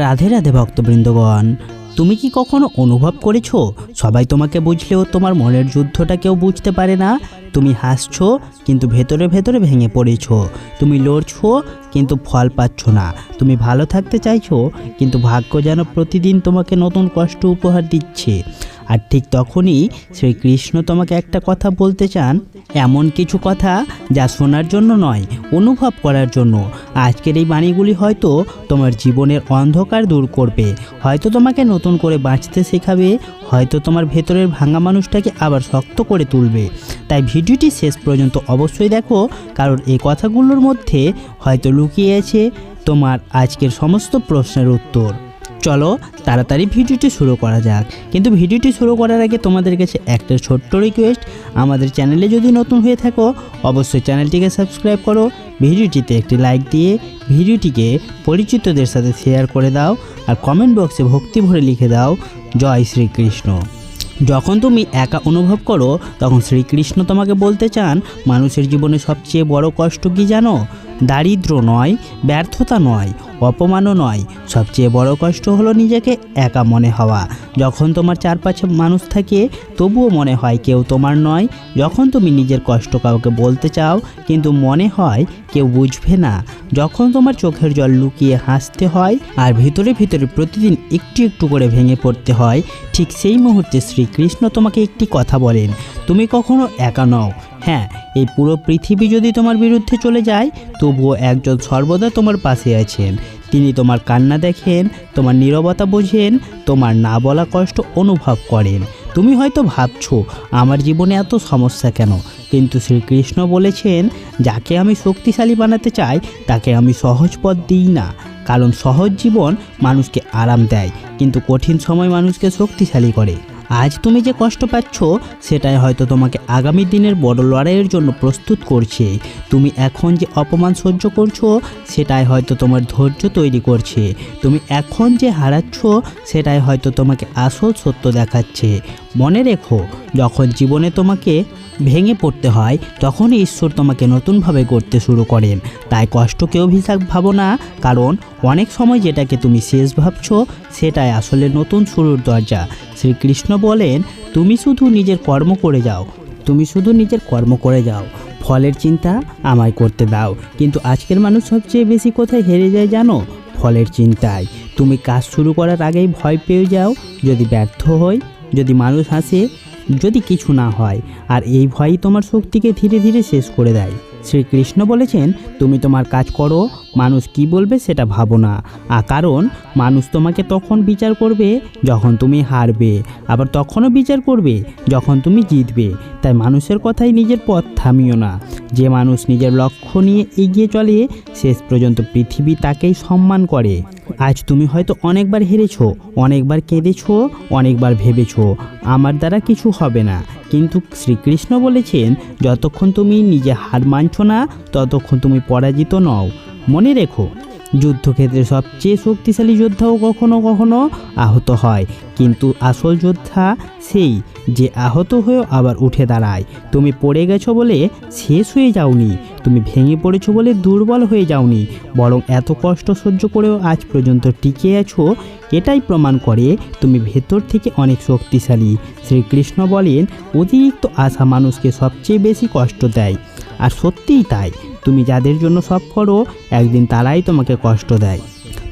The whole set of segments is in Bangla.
রাধে রাধে ভক্তবৃন্দগণ, তুমি কি কখনো অনুভব করেছো সবাই তোমাকে বুঝলেও তোমার মনের যুদ্ধটা কেউ বুঝতে পারে না? তুমি হাসছো কিন্তু ভেতরে ভেতরে ভেঙে পড়েছো। তুমি লড়ছো কিন্তু ফল পাচ্ছ না। তুমি ভালো থাকতে চাইছো কিন্তু ভাগ্য যেন প্রতিদিন তোমাকে নতুন কষ্ট উপহার দিচ্ছে। আর ঠিক তখনই শ্রীকৃষ্ণ তোমাকে একটা কথা বলতে চান, এমন কিছু কথা যা শোনার জন্য নয়, অনুভব করার জন্য। আজকের এই বাণীগুলি হয়তো তোমার জীবনের অন্ধকার দূর করবে, হয়তো তোমাকে নতুন করে বাঁচতে শেখাবে, হয়তো তোমার ভেতরের ভাঙা মানুষটাকে আবার শক্ত করে তুলবে। তাই ভিডিওটি শেষ পর্যন্ত অবশ্যই দেখো, কারণ এই কথাগুলোর মধ্যে হয়তো লুকিয়ে আছে তোমার আজকের সমস্ত প্রশ্নের উত্তর। চলো তাড়াতাড়ি ভিডিওটি শুরু করা যাক। কিন্তু ভিডিওটি শুরু করার আগে তোমাদের কাছে একটা ছোট্ট রিকোয়েস্ট, আমাদের চ্যানেলে যদি নতুন হয়ে থাকো অবশ্যই চ্যানেলটিকে সাবস্ক্রাইব করো, ভিডিওটিতে একটি লাইক দিয়ে ভিডিওটিকে পরিচিতদের সাথে শেয়ার করে দাও, আর কমেন্ট বক্সে ভক্তি ভরে লিখে দাও জয় শ্রীকৃষ্ণ। যখন তুমি একা অনুভব করো তখন শ্রীকৃষ্ণ তোমাকে বলতে চান, মানুষের জীবনে সবচেয়ে বড় কষ্ট কি জানো? দারিদ্র্য নয়, ব্যর্থতা নয়, অপমানও নয়, সবচেয়ে বড় কষ্ট হলো নিজেকে একা মনে হওয়া। যখন তোমার চারপাশে মানুষ থাকে তবুও মনে হয় কেউ তোমার নয়, যখন তুমি নিজের কষ্ট কাউকে বলতে চাও কিন্তু মনে হয় কেউ বুঝবে না, যখন তোমার চোখের জল লুকিয়ে হাসতে হয় আর ভিতরে ভিতরে প্রতিদিন একটু একটু করে ভেঙে পড়তে হয়, ঠিক সেই মুহূর্তে শ্রীকৃষ্ণ তোমাকে একটি কথা বলেন, তুমি কখনো একা নও। হ্যাঁ, এই পুরো পৃথিবী যদি তোমার বিরুদ্ধে চলে যায় তবুও একজন সর্বদা তোমার পাশে আছেন। তিনি তোমার কান্না দেখেন, তোমার নীরবতা বোঝেন, তোমার না বলা কষ্ট অনুভব করেন। তুমি হয়তো ভাবছো আমার জীবনে এত সমস্যা কেন, কিন্তু শ্রীকৃষ্ণ বলেছেন, যাকে আমি শক্তিশালী বানাতে চাই তাকে আমি সহজ পথ দিই না। কারণ সহজ জীবন মানুষকে আরাম দেয়, কিন্তু কঠিন সময় মানুষকে শক্তিশালী করে। আজ তুমি যে কষ্ট পাচ্ছ সেটাই হয়তো তোমাকে আগামী দিনের বড় লড়াইয়ের জন্য প্রস্তুত করছে। তুমি এখন যে অপমান সহ্য করছো সেটাই হয়তো তোমার ধৈর্য তৈরি করছে। তুমি এখন যে হারাচ্ছ সেটাই হয়তো তোমাকে আসল সত্য দেখাচ্ছে। মনে রেখো, যখন জীবনে তোমাকে ভেঙে পড়তে হয় তখনই ঈশ্বর তোমাকে নতুনভাবে গড়তে শুরু করেন। তাই কষ্টকে অভিশাপ ভাবো না, কারণ অনেক সময় যেটাকে তুমি শেষ ভাবছো সেটাই আসলে নতুন শুরুর দরজা। শ্রীকৃষ্ণ বলেন, তুমি শুধু নিজের কর্ম করে যাও, তুমি শুধু নিজের কর্ম করে যাও, ফলের চিন্তা আমায় করতে দাও। কিন্তু আজকের মানুষ সবচেয়ে বেশি কোথায় হেরে যায় জানো? ফলের চিন্তায়। তুমি কাজ শুরু করার আগেই ভয় পেয়ে যাও, যদি ব্যর্থ হই, যদি মানুষ হাসে, যদি কিছু না হয়, আর এই ভয়ই তোমার শক্তিকে ধীরে ধীরে শেষ করে দেয়। শ্রীকৃষ্ণ বলেছেন, তুমি তোমার কাজ করো, মানুষ কি বলবে সেটা ভাবো না। কারণ মানুষ তোমাকে তখন বিচার করবে যখন তুমি হারবে, আবার তখনও বিচার করবে যখন তুমি জিতবে। তাই মানুষের কথাই নিজের পথ থামিও না। যে মানুষ নিজের লক্ষ্য নিয়ে এগিয়ে চলে শেষ পর্যন্ত পৃথিবী তাকেই সম্মান করে। আজ তুমি হয়তো অনেকবার হেরেছো, অনেকবার কেঁদেছো, অনেকবার ভেবেছো আমার দ্বারা কিছু হবে না, কিন্তু শ্রীকৃষ্ণ বলেছেন, যতক্ষণ তুমি নিজে হার মানছো না ততক্ষণ তুমি পরাজিত নও। মনে রেখো, যুদ্ধক্ষেত্রে সবচেয়ে শক্তিশালী যোদ্ধাও কখনো কখনো আহত হয়, কিন্তু আসল যোদ্ধা সেই যে আহত হয়েও আবার উঠে দাঁড়ায়। তুমি পড়ে গেছো বলে শেষ হয়ে যাওনি, তুমি ভেঙে পড়েছো বলে দুর্বল হয়ে যাওনি, বরং এত কষ্ট সহ্য করেও আজ পর্যন্ত টিকে আছো, এটাই প্রমাণ করে তুমি ভেতর থেকে অনেক শক্তিশালী। শ্রীকৃষ্ণ বলেন, অতিরিক্ত আশা মানুষকে সবচেয়ে বেশি কষ্ট দেয়। আর সত্যিই তাই, তুমি যাদের জন্য সব করো একদিন তারাই তোমাকে কষ্ট দেয়।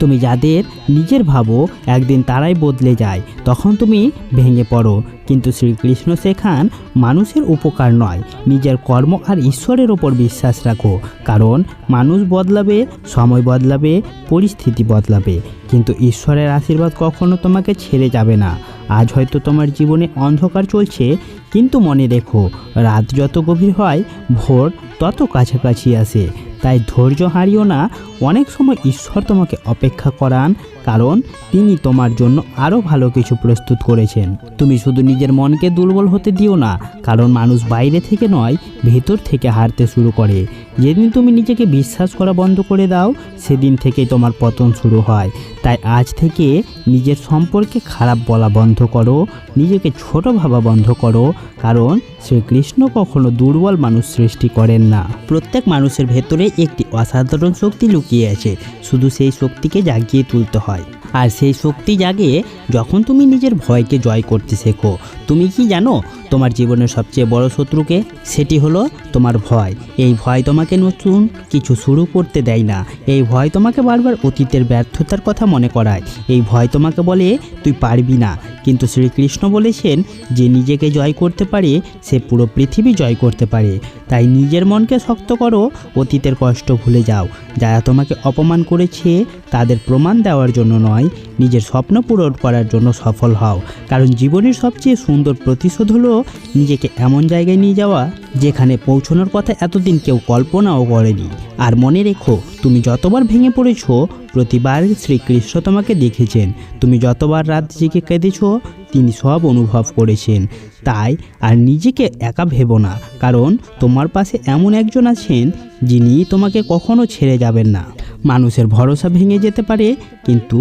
তুমি যাদের নিজের ভাবো একদিন তারাই বদলে যায়, তখন তুমি ভেঙে পড়ো। কিন্তু শ্রীকৃষ্ণ শেখান, মানুষের উপকার নয়, নিজের কর্ম আর ঈশ্বরের ওপর বিশ্বাস রাখো। কারণ মানুষ বদলাবে, সময় বদলাবে, পরিস্থিতি বদলাবে, কিন্তু ঈশ্বরের আশীর্বাদ কখনো তোমাকে ছেড়ে যাবে না। আজ হয়তো তোমার জীবনে অন্ধকার চলছে, কিন্তু মনে রেখো, রাত যত গভীর হয় ভোর তত কাছাকাছি আসে। তাই ধৈর্য হারিও না, অনেক সময় ঈশ্বর তোমাকে অপেক্ষা করান, কারণ তিনি তোমার জন্য আরও ভালো কিছু প্রস্তুত করেছেন। তুমি শুধু নিজের মনকে দুর্বল হতে দিও না, কারণ মানুষ বাইরে থেকে নয় ভেতর থেকে হারতে শুরু করে। যেদিন তুমি নিজেকে বিশ্বাস করা বন্ধ করে দাও সেদিন থেকেই তোমার পতন শুরু হয়। তাই আজ থেকে নিজের সম্পর্কে খারাপ বলা বন্ধ করো, নিজেকে ছোট ভাবা বন্ধ করো, কারণ শ্রীকৃষ্ণ কখনো দুর্বল মানুষ সৃষ্টি করেন না। প্রত্যেক মানুষের ভেতরে একটি অসাধারণ শক্তি লুকিয়ে আছে, শুধু সেই শক্তিকে জাগিয়ে তুলতে হয়। আর সেই শক্তি জাগে যখন তুমি নিজের ভয়কে জয় করতে শেখো। তুমি কি জানো তোমার জীবনের সবচেয়ে বড় শত্রুকে? সেটি হলো তোমার ভয়। এই ভয় তোমাকে নতুন কিছু শুরু করতে দেয় না। এই ভয় তোমাকে বারবার অতীতের ব্যর্থতার কথা মনে করায়। এই ভয় তোমাকে বলে তুই পারবি না। কিন্তু শ্রীকৃষ্ণ বলেছেন যে নিজেকে জয় করতে পারে সে পুরো পৃথিবী জয় করতে পারে। তাই নিজের মনকে শক্ত করো, অতীতের কষ্ট ভুলে যাও। যারা তোমাকে অপমান করেছে তাদের প্রমাণ দেওয়ার জন্য নয়, নিজের স্বপ্ন পূরণ করার জন্য সফল হও। কারণ জীবনের সবচেয়ে সুন্দর প্রতিশোধ হলো নিজেকে এমন জায়গায় নিয়ে যাওয়া যেখানে পৌঁছানোর কথা এতদিন কেউ কল্পনাও করেনি। আর মনে রেখো, তুমি যতবার ভেঙে পড়েছো প্রতিবার শ্রীকৃষ্ণ তোমাকে দেখেছেন। তুমি যতবার রাত জেগে কেঁদেছো তিনি সব অনুভব করেছেন। তাই আর নিজেকে একা ভেবো না, কারণ তোমার পাশে এমন একজন আছেন যিনি তোমাকে কখনো ছেড়ে যাবেন না। মানুষের ভরসা ভেঙে যেতে পারে, কিন্তু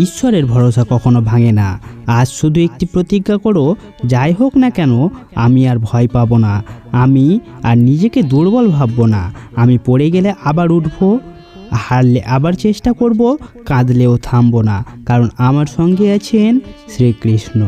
ঈশ্বরের ভরসা কখনো ভাঙে না। আজ শুধু একটি প্রতিজ্ঞা করো, যাই হোক না কেন আমি আর ভয় পাবো না, আমি আর নিজেকে দুর্বল ভাববো না। আমি পড়ে গেলে আবার উঠবো, হারলে আবার চেষ্টা করব, কাঁদলেও থামবো না, কারণ আমার সঙ্গে আছেন শ্রীকৃষ্ণ।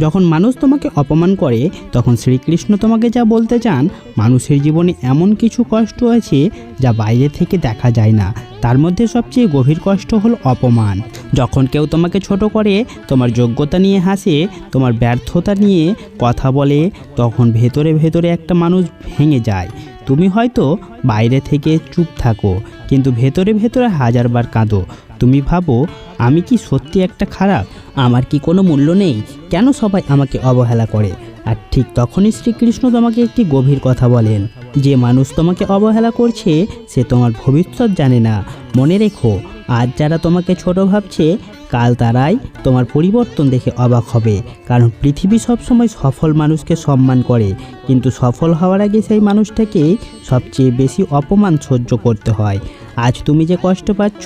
যখন মানুষ তোমাকে অপমান করে তখন শ্রীকৃষ্ণ তোমাকে যা বলতে চান, মানুষের জীবনে এমন কিছু কষ্ট আছে যা বাইরে থেকে দেখা যায় না। তার মধ্যে সবচেয়ে গভীর কষ্ট হলো অপমান। যখন কেউ তোমাকে ছোট করে, তোমার যোগ্যতা নিয়ে হাসে, তোমার ব্যর্থতা নিয়ে কথা বলে, তখন ভেতরে ভেতরে একটা মানুষ ভেঙে যায়। তুমি হয়তো বাইরে থেকে চুপ থাকো, কিন্তু ভেতরে ভেতরে হাজারবার কাঁদো। তুমি ভাবো, আমি কি সত্যি একটা খারাপ? আমার কি কোনো মূল্য নেই? কেন সবাই আমাকে অবহেলা করে? আর ঠিক তখনই শ্রীকৃষ্ণ তোমাকে একটি গভীর কথা বলেন, যে মানুষ তোমাকে অবহেলা করছে সে তোমার ভবিষ্যৎ জানে না। মনে রেখো, আজ যারা তোমাকে ছোট ভাবছে কাল তারাই তোমার পরিবর্তন দেখে অবাক হবে। কারণ পৃথিবী সবসময় সফল মানুষকে সম্মান করে, কিন্তু সফল হওয়ার আগে সেই মানুষটাকে সবচেয়ে বেশি অপমান সহ্য করতে হয়। আজ তুমি যে কষ্ট পাচ্ছ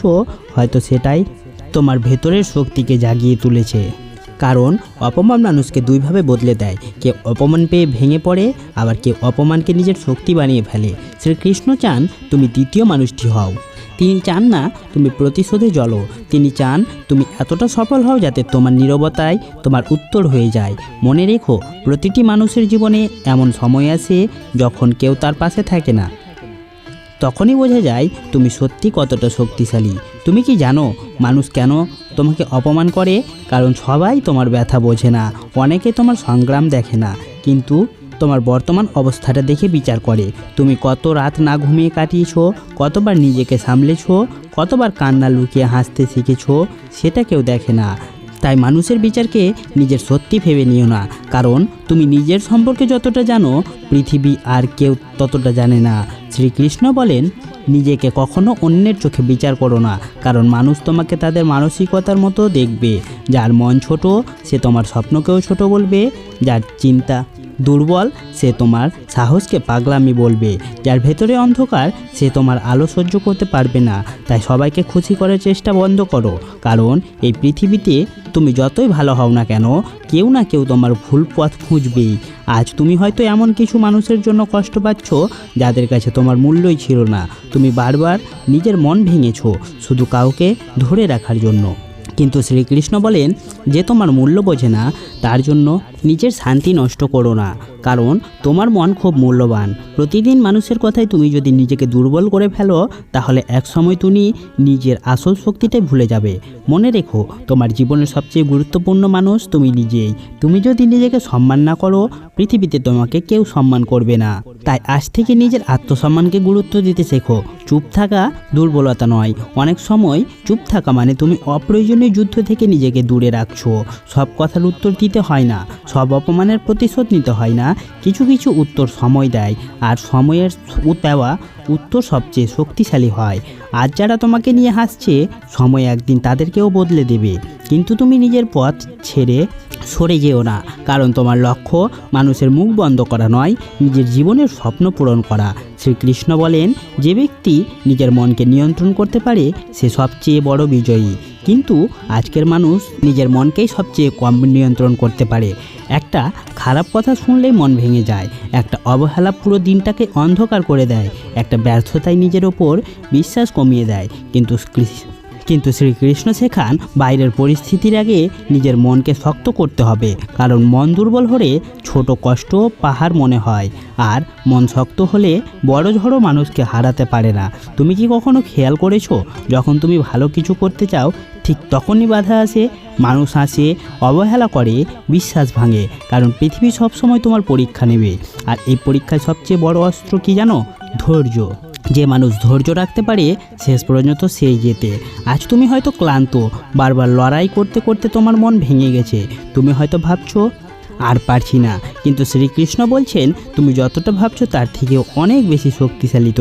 হয়তো সেটাই তোমার ভেতরের শক্তিকে জাগিয়ে তুলেছে। কারণ অপমান মানুষকে দুইভাবে বদলে দেয়, কেউ অপমান পেয়ে ভেঙে পড়ে, আবার কেউ অপমানকে নিজের শক্তি বানিয়ে ফেলে। শ্রীকৃষ্ণ চান তুমি দ্বিতীয় মানুষটি হও। তিনি চান না তুমি প্রতিশোধে জ্বলো, তিনি চান তুমি এতটা সফল হও যাতে তোমার নীরবতায় তোমার উত্তর হয়ে যায়। মনে রেখো, প্রতিটি মানুষের জীবনে এমন সময় আসে যখন কেউ তার পাশে থাকে না, তখনই বোঝা যায় তুমি সত্যি কতটা শক্তিশালী। তুমি কি জানো মানুষ কেন তোমাকে অপমান করে? কারণ সবাই তোমার ব্যথা বোঝে না, অনেকে তোমার সংগ্রাম দেখে না, কিন্তু তোমার বর্তমান অবস্থাটা দেখে বিচার করে। তুমি কত রাত না ঘুমিয়ে কাটিয়েছো, কতবার নিজেকে সামলেছো, কতবার কান্না লুকিয়ে হাসতে শিখেছো, সেটা কেউ দেখে না। তাই মানুষের বিচারকে নিজের সত্যি ভেবে নিও না, কারণ তুমি নিজের সম্পর্কে যতটা জানো পৃথিবী আর কেউ ততটা জানে না। শ্রীকৃষ্ণ বলেন, নিজেকে কখনো অন্যের চোখে বিচার করো না, কারণ মানুষ তোমাকে তাদের মানসিকতার মতো দেখবে। যার মন ছোট সে তোমার স্বপ্নকেও ছোট বলবে, যার চিন্তা দুর্বল সে তোমার সাহসকে পাগলামি বলবে, যার ভেতরে অন্ধকার সে তোমার আলো সহ্য করতে পারবে না। তাই সবাইকে খুশি করার চেষ্টা বন্ধ করো, কারণ এই পৃথিবীতে তুমি যতই ভালো হও না কেন কেউ না কেউ তোমার ভুল পথ খুঁজবেই। আজ তুমি হয়তো এমন কিছু মানুষের জন্য কষ্ট পাচ্ছ যাদের কাছে তোমার মূল্যই ছিল না। তুমি বারবার নিজের মন ভেঙেছো শুধু কাউকে ধরে রাখার জন্য, কিন্তু শ্রীকৃষ্ণ বলেন যে তোমার মূল্য বোঝে না তার জন্য নিজের শান্তি নষ্ট করো না, কারণ তোমার মন খুব মূল্যবান। প্রতিদিন মানুষের কথায় তুমি যদি নিজেকে দুর্বল করে ফেলো তাহলে একসময় তুমি নিজের আসল শক্তিটাই ভুলে যাবে। মনে রেখো, তোমার জীবনের সবচেয়ে গুরুত্বপূর্ণ মানুষ তুমি নিজেই। তুমি যদি নিজেকে সম্মান না করো পৃথিবীতে তোমাকে কেউ সম্মান করবে না। তাই আজ থেকে নিজের আত্মসম্মানকে গুরুত্ব দিতে শেখো। চুপ থাকা দুর্বলতা নয়, অনেক সময় চুপ থাকা মানে তুমি অপ্রয়োজনীয় যুদ্ধ থেকে নিজেকে দূরে রাখছো। সব কথার উত্তর দিতে হয় না, সব অপমানের প্রতিশোধ নিতে হয় না। কিছু কিছু উত্তর সময় দেয়, আর সময়ের দেওয়া উত্তর সবচেয়ে শক্তিশালী হয়। আজ যারা তোমাকে নিয়ে হাসছে সময় একদিন তাদেরকেও বদলে দেবে, কিন্তু তুমি নিজের পথ ছেড়ে সরে যেও না, কারণ তোমার লক্ষ্য মানুষের মুখ বন্ধ করা নয়, নিজের জীবনের স্বপ্ন পূরণ করা। শ্রীকৃষ্ণ বলেন, যে ব্যক্তি নিজের মনকে নিয়ন্ত্রণ করতে পারে সে সবচেয়ে বড় বিজয়ী। কিন্তু আজকের মানুষ নিজের মনকেই সবচেয়ে কম নিয়ন্ত্রণ করতে পারে। একটা খারাপ কথা শুনলেই মন ভেঙে যায়, একটা অবহেলা পুরো দিনটাকে অন্ধকার করে দেয়, একটা ব্যর্থতায় নিজের ওপর বিশ্বাস কমিয়ে দেয়। কিন্তু শ্রীকৃষ্ণ শেখান বাইরের পরিস্থিতির আগে নিজের মনকে শক্ত করতে হবে, কারণ মন দুর্বল হলে ছোট কষ্ট পাহাড় মনে হয়, আর মন শক্ত হলে বড় ঝড়ো মানুষকে হারাতে পারে না। তুমি কি কখনো খেয়াল করেছো, যখন তুমি ভালো কিছু করতে চাও ঠিক তখনই বাধা আসে, মানুষ আসে, অবহেলা করে, বিশ্বাস ভাঙে, কারণ পৃথিবী সবসময় তোমার পরীক্ষা নেবে। আর এই পরীক্ষায় সবচেয়ে বড় অস্ত্র কি জানো? ধৈর্য। যে মানুষ ধৈর্য রাখতে পারে শেষ পর্যন্ত সেই জেতে। আজ তুমি হয়তো ক্লান্ত, বারবার লড়াই করতে করতে তোমার মন ভেঙে গেছে, তুমি হয়তো ভাবছো আর পারছি না, কিন্তু শ্রীকৃষ্ণ বলছেন তুমি যতটা ভাবছো তার থেকেও অনেক বেশি শক্তিশালী।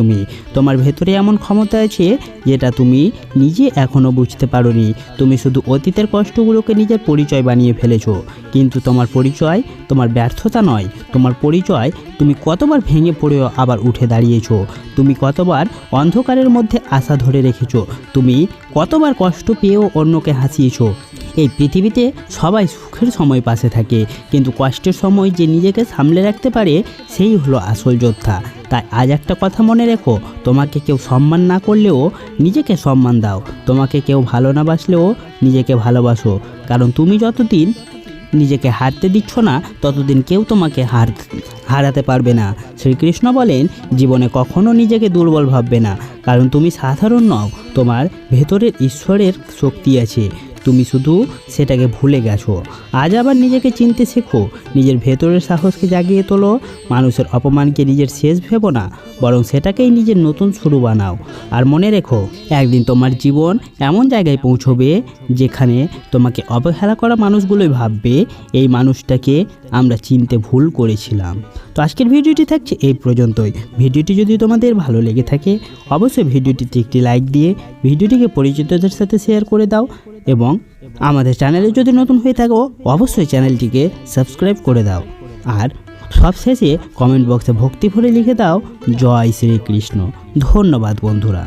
তোমার ভেতরে এমন ক্ষমতা আছে যেটা তুমি নিজে এখনও বুঝতে পারোনি। তুমি শুধু অতীতের কষ্টগুলোকে নিজের পরিচয় বানিয়ে ফেলেছো, কিন্তু তোমার পরিচয় তোমার ব্যর্থতা নয়, তোমার পরিচয় তুমি কতবার ভেঙে পড়েও আবার উঠে দাঁড়িয়েছো, তুমি কতবার অন্ধকারের মধ্যে আশা ধরে রেখেছো, তুমি কতবার কষ্ট পেয়েও অন্যকে হাসিয়েছো। এই পৃথিবীতে সবাই সুখের সময় পাশে থাকে, কিন্তু কষ্টের সময় যে নিজেকে সামলে রাখতে পারে সেই হলো আসল যোদ্ধা। তাই আজ একটা কথা মনে রেখো, তোমাকে কেউ সম্মান না করলেও নিজেকে সম্মান দাও, তোমাকে কেউ ভালো না বাসলেও নিজেকে ভালোবাসো, কারণ তুমি যতদিন নিজেকে হারতে দিচ্ছ না ততদিন কেউ তোমাকে হারাতে পারবে না। শ্রীকৃষ্ণ বলেন জীবনে কখনো নিজেকে দুর্বল ভাববে না, কারণ তুমি সাধারণ নও, তোমার ভেতরের ঈশ্বরের শক্তি আছে, তুমি শুধু সেটাকে ভুলে গেছো। আজ আবার নিজেকে চিনতে শেখো, নিজের ভেতরের সাহসকে জাগিয়ে তোলো। মানুষের অপমানকে নিজের শেষ ভেবো না, বরং সেটাকেই নিজের নতুন শুরু বানাও। আর মনে রেখো, একদিন তোমার জীবন এমন জায়গায় পৌঁছবে যেখানে তোমাকে অবহেলা করা মানুষগুলোই ভাববে এই মানুষটাকে আমরা চিনতে ভুল করেছিলাম। তো আজকের ভিডিওটি থাকছে এই পর্যন্তই। ভিডিওটি যদি তোমাদের ভালো লেগে থাকে অবশ্যই ভিডিওটিতে একটি লাইক দিয়ে ভিডিওটিকে পরিচিতদের সাথে শেয়ার করে দাও, এবং আমাদের চ্যানেলে যদি নতুন হয়ে থাকো অবশ্যই চ্যানেলটিকে সাবস্ক্রাইব করে দাও। আর সবশেষে কমেন্ট বক্সে ভক্তি ভরে লিখে দাও জয় শ্রীকৃষ্ণ। ধন্যবাদ বন্ধুরা।